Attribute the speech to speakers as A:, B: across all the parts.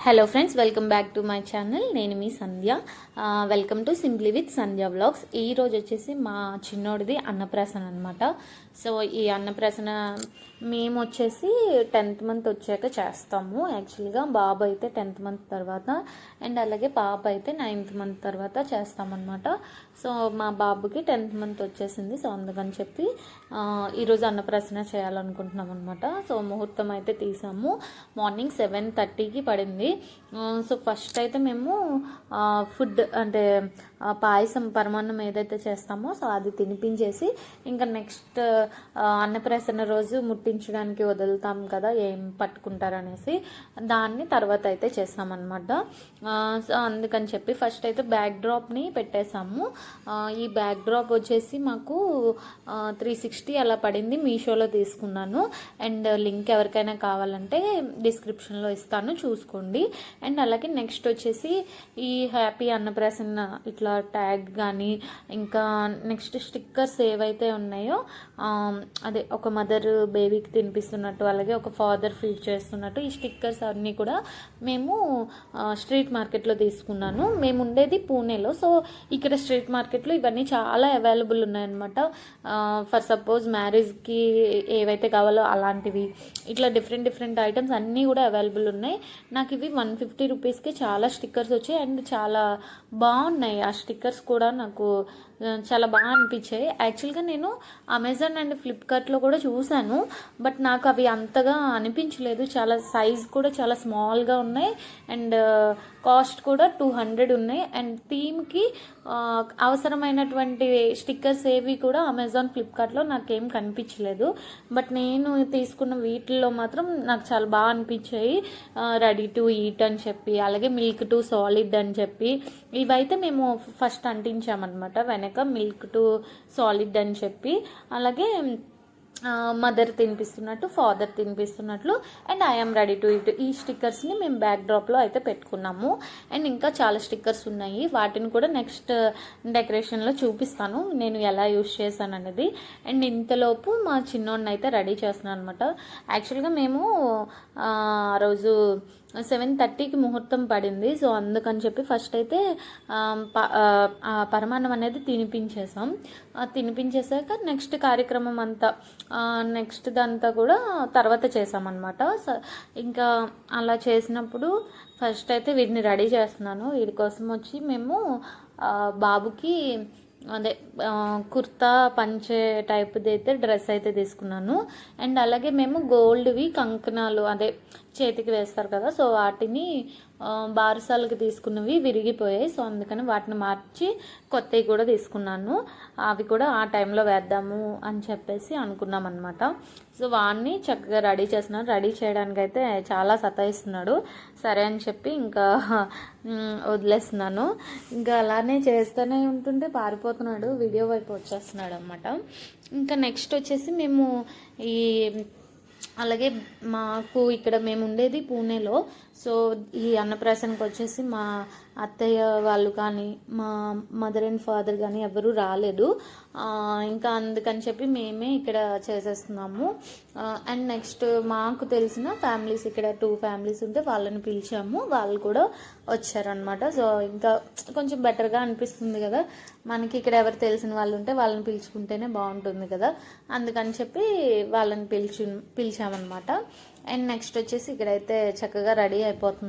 A: Hello friends, welcome back to my channel. నేను మీ Sandhya. Welcome to simply with Sandhya vlogs. ఈరోజు వచ్చేసి మా చిన్నోడిది అన్నప్రాసన అనమాట. సో ఈ అన్నప్రాసన మేము వచ్చేసి 10th మంత్ వచ్చాక చేస్తాము. యాక్చువల్గా బాబు అయితే 10th మంత్ తర్వాత అండ్ అలాగే పాప అయితే 9th మంత్ తర్వాత చేస్తామన్నమాట. సో మా బాబుకి 10th మంత్ వచ్చేసింది. సో అందుకని చెప్పి ఈరోజు అన్నప్రాసన చేయాలనుకుంటున్నాం అనమాట. సో ముహూర్తం అయితే తీసాము. మార్నింగ్ 7:30కి పడింది. సో ఫస్ట్ అయితే మేము ఫుడ్ అంటే పాయసం పరమాన్నం ఏదైతే చేస్తామో సో అది తినిపించేసి ఇంకా నెక్స్ట్ అన్నప్రాసన రోజు ముట్టించడానికి వదులుతాం కదా, ఏం పట్టుకుంటారనేసి దాన్ని తర్వాత అయితే చేస్తామన్నమాట. సో అందుకని చెప్పి ఫస్ట్ అయితే బ్యాక్ డ్రాప్ని పెట్టేసాము. ఈ బ్యాక్ డ్రాప్ వచ్చేసి మాకు 360 అలా పడింది. మీషోలో తీసుకున్నాను అండ్ లింక్ ఎవరికైనా కావాలంటే డిస్క్రిప్షన్లో ఇస్తాను, చూసుకోండి. అండ్ అలాగే నెక్స్ట్ వచ్చేసి ఈ హ్యాపీ అన్నప్రాసన ఇట్లా ట్యాగ్ కానీ ఇంకా నెక్స్ట్ స్టిక్కర్స్ ఏవైతే ఉన్నాయో అదే ఒక మదర్ బేబీకి తినిపిస్తున్నట్టు అలాగే ఒక ఫాదర్ ఫీడ్ చేస్తున్నట్టు ఈ స్టిక్కర్స్ అన్నీ కూడా మేము స్ట్రీట్ మార్కెట్లో తీసుకున్నాను. మేము ఉండేది పూణేలో. సో ఇక్కడ స్ట్రీట్ మార్కెట్లో ఇవన్నీ చాలా అవైలబుల్ ఉన్నాయన్నమాట. ఫర్ సపోజ్ మ్యారేజ్కి ఏవైతే కావాలో అలాంటివి ఇట్లా డిఫరెంట్ ఐటమ్స్ అన్నీ కూడా అవైలబుల్ ఉన్నాయి. నాకు ఇవి 150 రూపీస్కి చాలా స్టిక్కర్స్ వచ్చాయి అండ్ చాలా బాగున్నాయి. ఆ స్టిక్కర్స్ కూడా నాకు చాలా బాగా అనిపించాయి. యాక్చువల్గా నేను అమెజాన్ అండ్ ఫ్లిప్కార్ట్లో కూడా చూశాను, బట్ నాకు అవి అంతగా అనిపించలేదు. చాలా సైజ్ కూడా చాలా స్మాల్గా ఉన్నాయి అండ్ కాస్ట్ కూడా 200 ఉన్నాయి. అండ్ థీమ్కి అవసరమైనటువంటి స్టిక్కర్స్ ఏవి కూడా అమెజాన్ ఫ్లిప్కార్ట్లో నాకేం కనిపించలేదు. బట్ నేను తీసుకున్న వీటిల్లో మాత్రం నాకు చాలా బాగా అనిపించాయి. రెడీ టు ఈట్ అని చెప్పి అలాగే మిల్క్ టు సాలిడ్ అని చెప్పి ఇవైతే మేము ఫస్ట్ అంటించామన్నమాట. వెనక మిల్క్ టు సాలిడ్ అని చెప్పి అలాగే మదర్ తినిపిస్తున్నట్టు ఫాదర్ తినిపిస్తున్నట్లు and I'm ready to eat ఈ స్టిక్కర్స్ని మేము బ్యాక్ డ్రాప్లో అయితే పెట్టుకున్నాము. అండ్ ఇంకా చాలా స్టిక్కర్స్ ఉన్నాయి, వాటిని కూడా నెక్స్ట్ డెకరేషన్లో చూపిస్తాను నేను ఎలా యూస్ చేశాను అనేది. అండ్ ఇంతలోపు మా చిన్నోడిని అయితే రెడీ చేస్తున్నాను అనమాట. యాక్చువల్గా మేము ఆ రోజు 7:30కి ముహూర్తం పడింది. సో అందుకని చెప్పి ఫస్ట్ అయితే పరమాన్నం అనేది తినిపించేసాం. తినిపించేసాక నెక్స్ట్ కార్యక్రమం అంతా నెక్స్ట్ దంతా కూడా తర్వాత చేసామన్నమాట. ఇంకా అలా చేసినప్పుడు ఫస్ట్ అయితే వీటిని రెడీ చేస్తున్నాను. వీడి కోసం వచ్చి మేము బాబుకి అదే కుర్తా పంచే టైప్ది అయితే డ్రెస్ అయితే తీసుకున్నాను. అండ్ అలాగే మేము గోల్డ్వి కంకణాలు అదే చేతికి వేస్తారు కదా, సో వాటిని బారసాలకి తీసుకున్నవి విరిగిపోయాయి. సో అందుకని వాటిని మార్చి కొత్తవి కూడా తీసుకున్నాను. అవి కూడా ఆ టైంలో వేద్దాము అని చెప్పేసి అనుకున్నాం అనమాట. సో వాడిని చక్కగా రెడీ చేస్తున్నాను. రెడీ చేయడానికి అయితే చాలా సతాయిస్తున్నాడు. సరే అని చెప్పి ఇంకా వదిలేస్తున్నాను. ఇంకా అలానే చేస్తూనే ఉంటుంటే పారిపోతున్నాడు, వీడియో వైపు వచ్చేస్తున్నాడు అనమాట. ఇంకా నెక్స్ట్ వచ్చేసి మేము ఈ అలాగే మాకు ఇక్కడ మేము ఉండేది పూణేలో. సో ఈ అన్నప్రాసనకు వచ్చేసి మా అత్తయ్య వాళ్ళు కానీ మా మదర్ అండ్ ఫాదర్ కానీ ఎవరు రాలేదు. ఇంకా అందుకని చెప్పి మేమే ఇక్కడ చేసేస్తున్నాము. అండ్ నెక్స్ట్ మాకు తెలిసిన ఫ్యామిలీస్ ఇక్కడ 2 ఫ్యామిలీస్ ఉంటే వాళ్ళని పిలిచాము, వాళ్ళు కూడా వచ్చారనమాట. సో ఇంకా కొంచెం బెటర్గా అనిపిస్తుంది కదా, మనకి ఇక్కడ ఎవరు తెలిసిన వాళ్ళు ఉంటే వాళ్ళని పిలుచుకుంటేనే బాగుంటుంది కదా, అందుకని చెప్పి వాళ్ళని పిలిచామన్నమాట. అండ్ నెక్స్ట్ వచ్చేసి ఇక్కడైతే చక్కగా రెడీ అయిపోతుంది.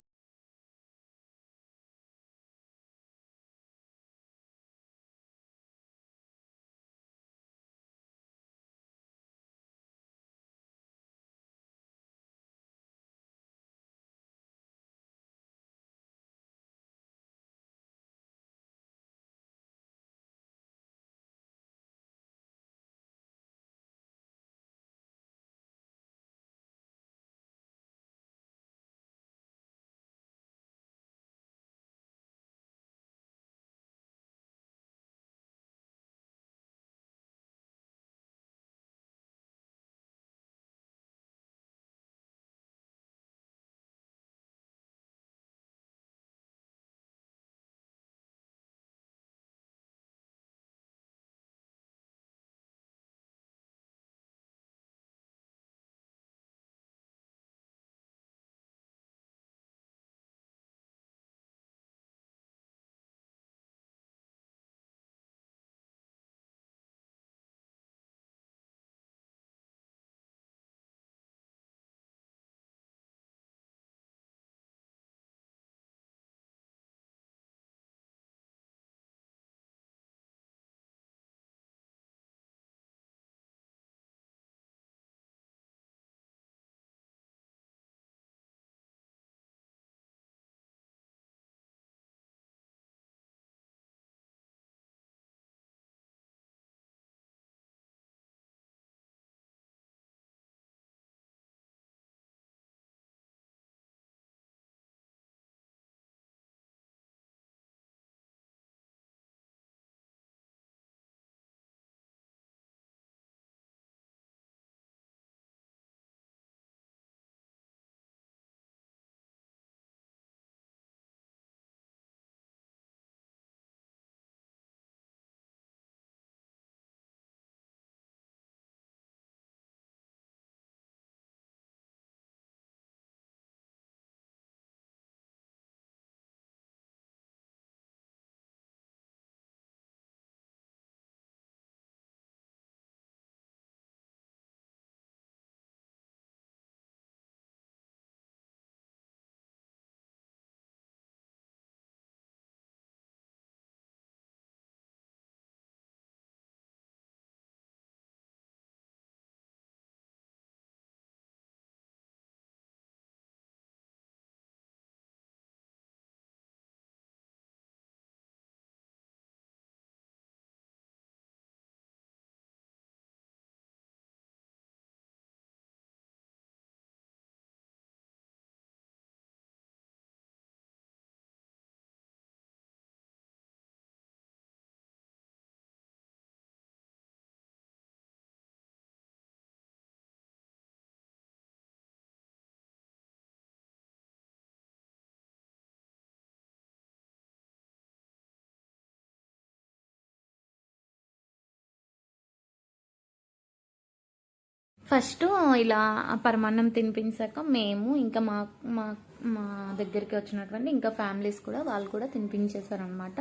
A: ఫస్ట్ ఇలా పరమాన్నం తినిపించాక మేము ఇంకా మా మా మా దగ్గరికి వచ్చినటువంటి ఇంకా ఫ్యామిలీస్ కూడా వాళ్ళు కూడా తినిపించేశారనమాట.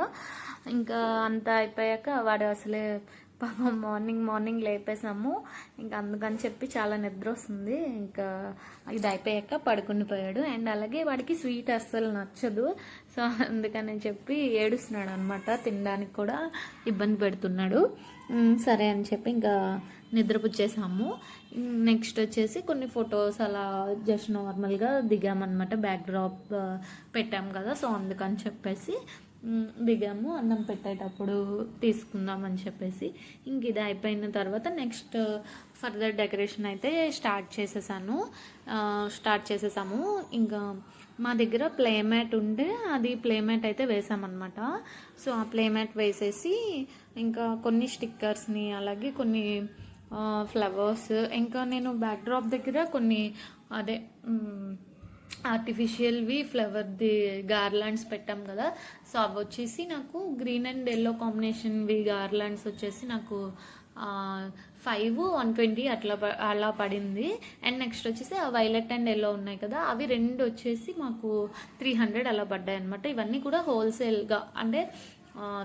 A: ఇంకా అంతా అయిపోయాక వాడు అసలే పాపం మార్నింగ్ లేపేసాము. ఇంకా అందుకని చెప్పి చాలా నిద్ర వస్తుంది. ఇంకా ఇది అయిపోయాక పడుకుని పోయాడు. అండ్ అలాగే వాడికి స్వీట్ అస్సలు నచ్చదు. సో అందుకని చెప్పి ఏడుస్తున్నాడు అనమాట. తినడానికి కూడా ఇబ్బంది పెడుతున్నాడు. సరే అని చెప్పి ఇంకా నిద్రపుచ్చేసాము. నెక్స్ట్ వచ్చేసి కొన్ని ఫొటోస్ అలా జస్ట్ నార్మల్గా దిగామన్నమాట. బ్యాక్ డ్రాప్ పెట్టాం కదా, సో అందుకని చెప్పేసి దిగాము. అన్నం పెట్టేటప్పుడు తీసుకుందామని చెప్పేసి ఇంక ఇది అయిపోయిన తర్వాత నెక్స్ట్ ఫర్దర్ డెకరేషన్ అయితే స్టార్ట్ చేసేసాము. ఇంకా మా దగ్గర ప్లేమ్యాట్ ఉంటే అది ప్లేమ్యాట్ అయితే వేసామన్నమాట. సో ఆ ప్లేమ్యాట్ వేసేసి ఇంకా కొన్ని స్టిక్కర్స్ని అలాగే కొన్ని ఫ్లవర్స్, ఇంకా నేను బ్యాక్ డ్రాప్ దగ్గర కొన్ని అదే ఆర్టిఫిషియల్వి ఫ్లవర్ది గార్లాండ్స్ పెట్టాం కదా, సో అవి వచ్చేసి నాకు గ్రీన్ అండ్ ఎల్లో కాంబినేషన్వి గార్లాండ్స్ వచ్చేసి నాకు 5/120 అలా పడింది. అండ్ నెక్స్ట్ వచ్చేసి ఆ వైలెట్ అండ్ ఎల్లో ఉన్నాయి కదా, అవి రెండు వచ్చేసి మాకు 300 అలా పడ్డాయి అనమాట. ఇవన్నీ కూడా హోల్సేల్గా అంటే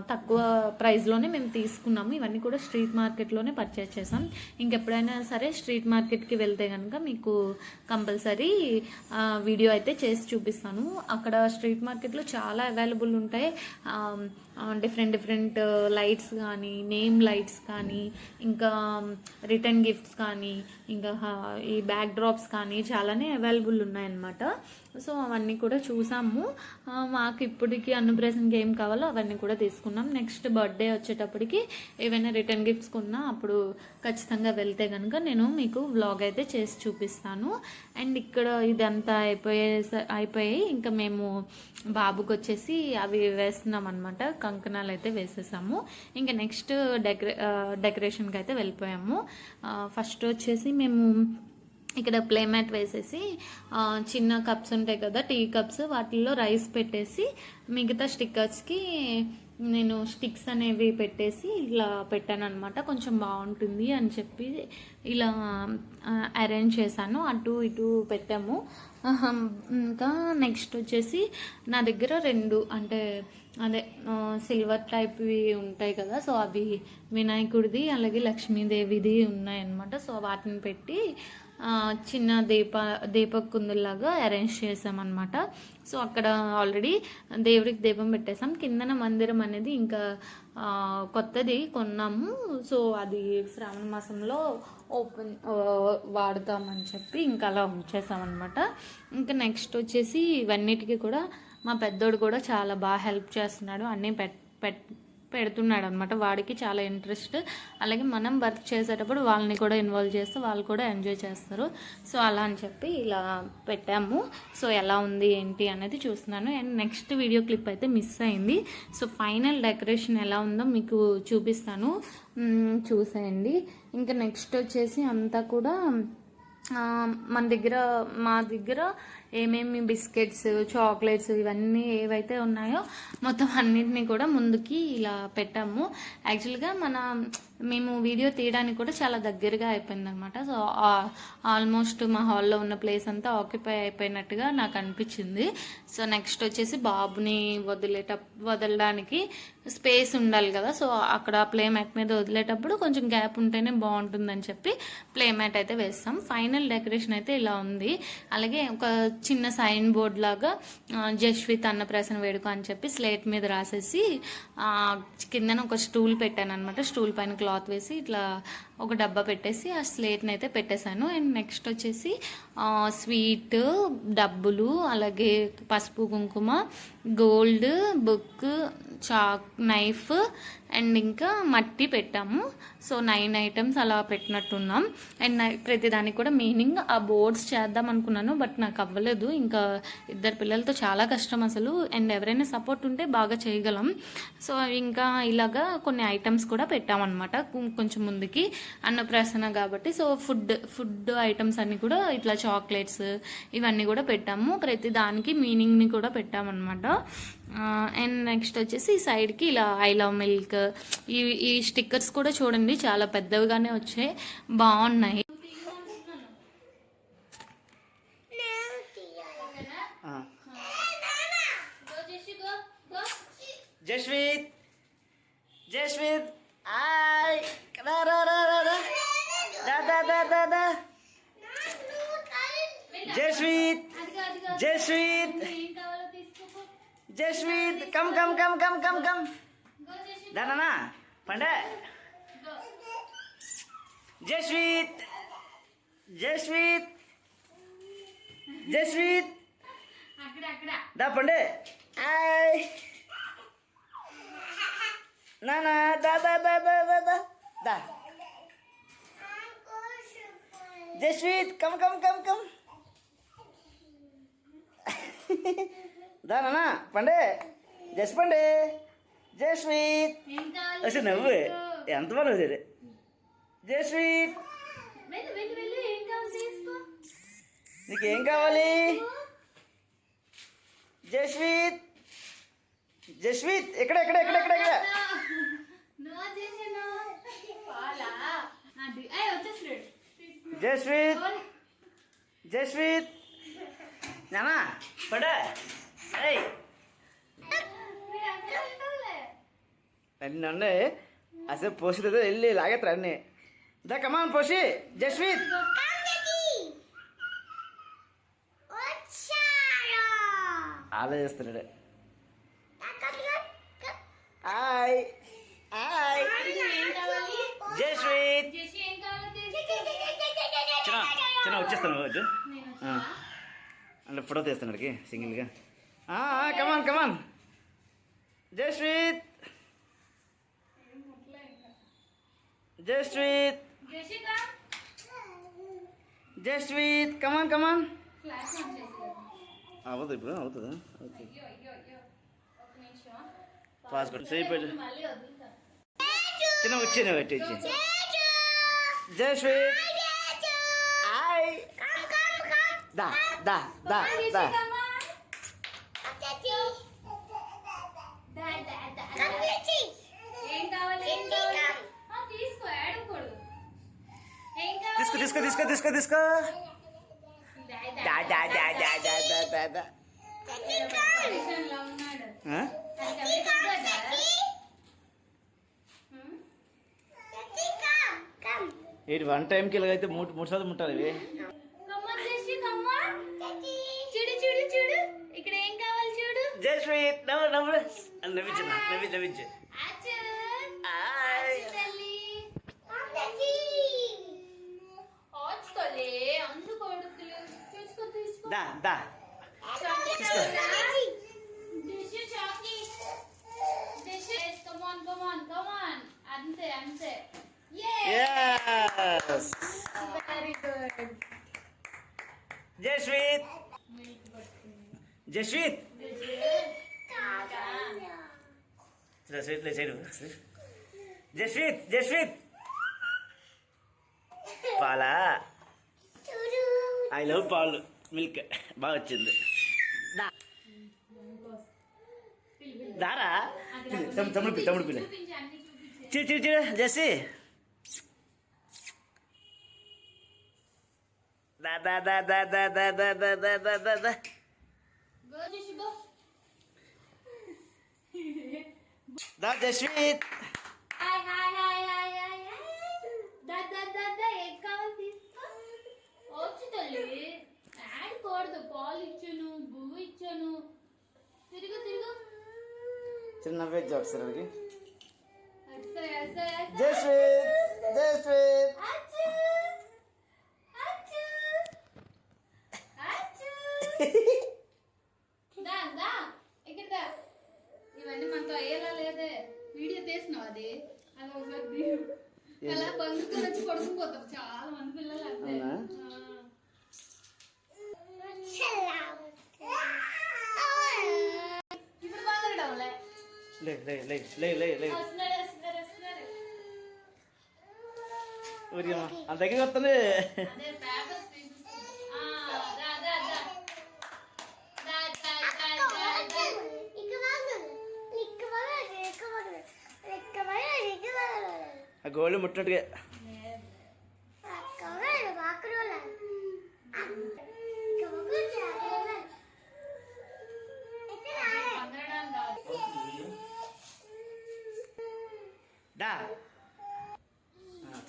A: తక్కువ ప్రైస్లోనే మేము తీసుకున్నాము. ఇవన్నీ కూడా స్ట్రీట్ మార్కెట్లోనే పర్చేస్ చేసాం. ఇంకెప్పుడైనా సరే స్ట్రీట్ మార్కెట్కి వెళ్తే కనుక మీకు కంపల్సరీ వీడియో అయితే చేసి చూపిస్తాను. అక్కడ స్ట్రీట్ మార్కెట్లో చాలా అవైలబుల్ ఉంటాయి. డిఫరెంట్ లైట్స్ కానీ, నేమ్ లైట్స్ కానీ, ఇంకా రిటర్న్ గిఫ్ట్స్ కానీ, ఇంకా ఈ బ్యాక్ డ్రాప్స్ కానీ చాలానే అవైలబుల్ ఉన్నాయన్నమాట. సో అవన్నీ కూడా చూసాము. మాకు ఇప్పటికి అన్నప్రాసనకి ఏం కావాలో అవన్నీ కూడా తీసుకున్నాం. నెక్స్ట్ బర్త్డే వచ్చేటప్పటికి ఏవైనా రిటర్న్ గిఫ్ట్స్ కొన్నా అప్పుడు ఖచ్చితంగా వెళ్తే కనుక నేను మీకు వ్లాగ్ అయితే చేసి చూపిస్తాను. అండ్ ఇక్కడ ఇదంతా అయిపోయాయి. ఇంకా మేము బాబుకి వచ్చేసి అవి వేస్తున్నాం అనమాట. కంకణాలు అయితే వేసేసాము. ఇంకా నెక్స్ట్ డెకరేషన్కి అయితే వెళ్ళిపోయాము. ఫస్ట్ వచ్చేసి మేము ఇక్కడ ప్లేమ్యాట్ వేసేసి చిన్న కప్స్ ఉంటాయి కదా, టీ కప్స్, వాటిల్లో రైస్ పెట్టేసి మిగతా స్టిక్కర్స్కి నేను స్టిక్స్ అనేవి పెట్టేసి ఇలా పెట్టాను అనమాట. కొంచెం బాగుంటుంది అని చెప్పి ఇలా అరేంజ్ చేశాను. అటు ఇటు పెట్టాము. ఇంకా నెక్స్ట్ వచ్చేసి నా దగ్గర 2 అంటే అదే సిల్వర్ టైప్వి ఉంటాయి కదా, సో అవి వినాయకుడిది అలాగే లక్ష్మీదేవిది ఉన్నాయన్నమాట. సో వాటిని పెట్టి చిన్న దీపక్ కుందులాగా అరేంజ్ చేసామన్నమాట. సో అక్కడ ఆల్రెడీ దేవుడికి దీపం పెట్టేసాం. కిందన మందిరం అనేది ఇంకా కొత్తది కొన్నాము. సో అది శ్రావణ మాసంలో వాడతామని చెప్పి ఇంకా అలా ఉంచేసామన్నమాట. ఇంకా నెక్స్ట్ వచ్చేసి ఇవన్నిటికీ కూడా మా పెద్దోడు కూడా చాలా బాగా హెల్ప్ చేస్తున్నాడు. అన్నీ పెడుతున్నాడు అనమాట. వాడికి చాలా ఇంట్రెస్ట్. అలాగే మనం వర్క్ చేసేటప్పుడు వాళ్ళని కూడా ఇన్వాల్వ్ చేస్తే వాళ్ళు కూడా ఎంజాయ్ చేస్తారు. సో అలా అని చెప్పి ఇలా పెట్టాము. సో ఎలా ఉంది ఏంటి అనేది చూస్తున్నాను. అండ్ నెక్స్ట్ వీడియో క్లిప్ అయితే మిస్ అయింది. సో ఫైనల్ డెకరేషన్ ఎలా ఉందో మీకు చూపిస్తాను, చూసేయండి. ఇంకా నెక్స్ట్ వచ్చేసి అంతా కూడా మా దగ్గర ఏమేమి బిస్కెట్స్, చాక్లెట్స్ ఇవన్నీ ఏవైతే ఉన్నాయో మొత్తం అన్నింటినీ కూడా ముందుకి ఇలా పెట్టాము. యాక్చువల్గా మేము వీడియో తీయడానికి కూడా చాలా దగ్గరగా అయిపోయింది అనమాట. సో ఆల్మోస్ట్ మా హాల్లో ఉన్న ప్లేస్ అంతా ఆక్యుపై అయిపోయినట్టుగా నాకు అనిపించింది. సో నెక్స్ట్ వచ్చేసి బాబుని వదలడానికి స్పేస్ ఉండాలి కదా, సో అక్కడ ప్లే మ్యాట్ మీద వదిలేటప్పుడు కొంచెం గ్యాప్ ఉంటేనే బాగుంటుందని చెప్పి ప్లే మ్యాట్ అయితే వేస్తాం. ఫైనల్ డెకరేషన్ అయితే ఇలా ఉంది. అలాగే ఒక చిన్న సైన్ బోర్డ్ లాగా జస్విత్ అన్నప్రాసన వేడుక అని చెప్పి స్లేట్ మీద రాసేసి కిందన ఒక స్టూల్ పెట్టాను అనమాట. స్టూల్ పైన క్లాత్ వేసి ఇట్లా ఒక డబ్బా పెట్టేసి ఆ స్లేట్ని అయితే పెట్టేశాను. అండ్ నెక్స్ట్ వచ్చేసి స్వీట్, డబ్బులు, అలాగే పసుపు కుంకుమ, గోల్డ్, బుక్, నైఫ్ అండ్ ఇంకా మట్టి పెట్టాము. సో 9 ఐటమ్స్ అలా పెట్టినట్టున్నాం. అండ్ ప్రతిదానికి కూడా మీనింగ్ ఆ బోర్డ్స్ చేద్దాం అనుకున్నాను, బట్ నాకు అవ్వలేదు. ఇంకా 2 పిల్లలతో చాలా కష్టం అసలు. అండ్ ఎవరైనా సపోర్ట్ ఉంటే బాగా చేయగలం. సో ఇంకా ఇలాగా కొన్ని ఐటమ్స్ కూడా పెట్టామన్నమాట కొంచెం ముందుకి, అన్నప్రాసన కాబట్టి. సో ఫుడ్ ఐటమ్స్ అన్నీ కూడా ఇట్లా చాక్లెట్స్ ఇవన్నీ కూడా పెట్టాము. ప్రతి దానికి మీనింగ్ని కూడా పెట్టామన్నమాట. అండ్ నెక్స్ట్ వచ్చేసి సైడ్కి ఇలా ఐ లవ్ మిల్క్, ఈ స్టిక్కర్స్ కూడా చూడండి చాలా పెద్దవిగానే వచ్చాయి, బాగున్నాయి.
B: జస్విత్ జస్విత్ హాయ్ రా రా రా రా రా దా దా దా దా దా Jaswith Jaswith Jaswith come come come come come come దానా పండే జస్విత్ జస్విత్ జస్విత్ దా పండే హాయ్ నానా దా దా దా దా దా దా దా Jaswith come come come come దా నానా పండే జస్ పండే జస్విత్ అసలు నవ్వు ఎంత బాగా నవ్వుతాడు జస్విత్ నీకేం కావాలి జస్విత్ జస్విత్ ఎక్కడ ఎక్కడ ఎక్కడ ఎక్కడ ఎక్కడ జస్విత్ జస్విత్ నానా పడ అన్నీ ఉన్నాయి అసలు పోసిదో వెళ్ళి లాగేస్తారు అన్నీ దా కమాన్ పోసి జస్విత్ ఆలోచిస్తున్నాడు హాయ్ హాయ్ జస్విత్ చిన్న చిన్న వచ్చేస్తాను రోజు అంటే ఫోటో తీస్తున్నాడికి సింగిల్గా కమాన్ కమాన్ జస్విత్ జస్విత్ జస్విత్ కమాన్ కమాన్ అవ్వదు ఇప్పుడు అవుతుందా ఓకే పాస్పోర్ట్ సరిపోయి చిన్న వచ్చి పెట్టి జస్విత్ హాయ్ దా దా దా దా తీసుకో తీసుకో తీసుకో తీసుకో తీసుకో దా దా దా దా దా దా దా దా ఏంటి వన్ టైంకి ఇలాగైతే మూడు సార్లు ముట్టాలి ఇవి
A: చూడు ఇక్కడ ఏం కావాలి చూడు
B: జస్విత్ నవ్వు నవ్వు నవ్వించు నవ్వించు దా దా
A: అంతే అంతే వెరీ గుడ్
B: జస్విత్ జస్విత్ జస్విత్ జస్విత్ పాలా ఐ లవ్ పాలు మిల్క్ బాగా వచ్చింది దారా తమ్ముడు పిల్ల చిడు జస్సి దా దా దా దా దా దా దా దా దా దా దా దా దా Jaswith
A: hi hi hi hi hi దా దా దా దా ఏం కావాలి తీసుకో వచ్చి తల్లి ఆడుకోడదు పాలు ఇచ్చాను బువ్వు ఇచ్చాను తిరుగు
B: చిన్న నవ్వేజ్ ఒకసారి అడిగి
A: జస్విత్
B: జస్విత్
A: ఇక్కడ ఇవన్నీ మనతో అయ్యేలా లేదే వీడియో తీసినావు అది ఒకసారి అలా బంధుకులు వచ్చి పడుకుని పోతారు చాలా మంది పిల్లలు అంతే ఇప్పుడు బాగుండవులే
B: అంత దగ్గర వస్తుంది ఆ గోళ్ళు ముట్టినట్టుగా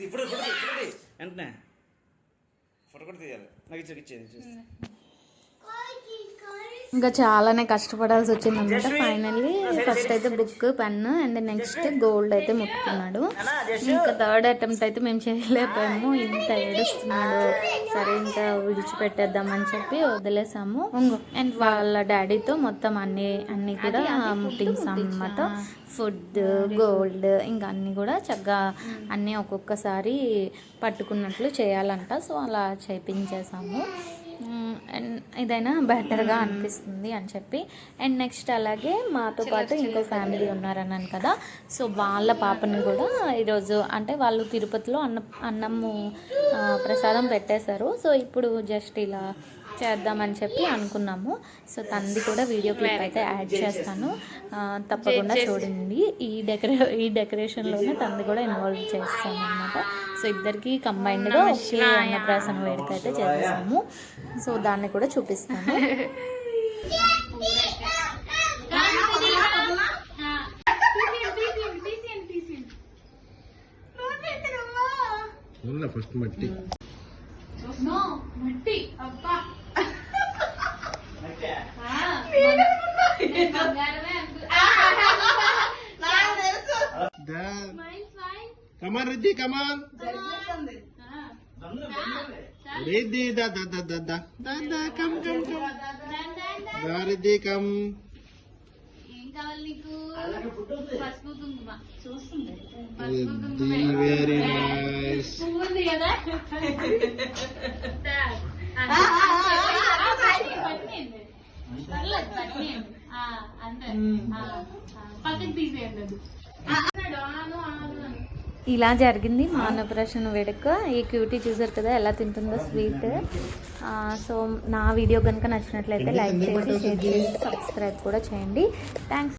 B: ఇప్పుడు వెంటనే ఫోటో కూడా తీయాలి నాకు ఇచ్చేది చూస్తే
A: ఇంకా చాలానే కష్టపడాల్సి వచ్చింది అనమాట. ఫైనల్లీ ఫస్ట్ అయితే book pen and next gold అయితే ముట్టుకున్నాడు. ఇంకా థర్డ్ అటెంప్ట్ అయితే మేము చేయలేకపోయాము. ఇంత ఏడుస్తున్నాడు. సరే ఇంకా విడిచిపెట్టేద్దామని చెప్పి వదిలేసాము. అండ్ వాళ్ళ డాడీతో మొత్తం అన్ని కూడా ముట్టించాం అనమాట. ఫుడ్, గోల్డ్, ఇంకా అన్నీ కూడా చక్కగా అన్నీ ఒక్కొక్కసారి పట్టుకున్నట్లు చేయాలంట. సో అలా చేయించేసాము. అండ్ ఇదైనా బెటర్గా అనిపిస్తుంది అని చెప్పి. అండ్ నెక్స్ట్ అలాగే మాతో పాటు ఇంకో ఫ్యామిలీ ఉన్నారన్నాను కదా. సో వాళ్ళ పాపని కూడా ఈరోజు అంటే వాళ్ళు తిరుపతిలో అన్నము ప్రసాదం పెట్టేశారు. సో ఇప్పుడు జస్ట్ ఇలా చేద్దామని చెప్పి అనుకున్నాము. సో తనది కూడా వీడియో క్లిప్ అయితే యాడ్ చేస్తాను, తప్పకుండా చూడండి. ఈ డెకరేషన్లోనే తనది కూడా ఇన్వాల్వ్ చేస్తాను అనమాట. సో ఇద్దరికి కంబైన్డ్గా ఒకే అన్నప్రాసన వేడుక అయితే చేస్తాము. సో దాన్ని కూడా చూపిస్తాను.
C: ఫస్ట్ మట్టి కమాన్ రెడ్డి కమాన్ రెడ్డి దాదా come Reddy come very nice
A: ఇలా జరిగింది మా అన్నప్రాసన వేడుక. ఈ క్యూటీ చూసారు కదా ఎలా తింటుందో స్వీట్. సో నా వీడియో కనుక నచ్చినట్లయితే లైక్ చేసి, షేర్ చేసి, సబ్స్క్రైబ్ కూడా చేయండి. థ్యాంక్స్.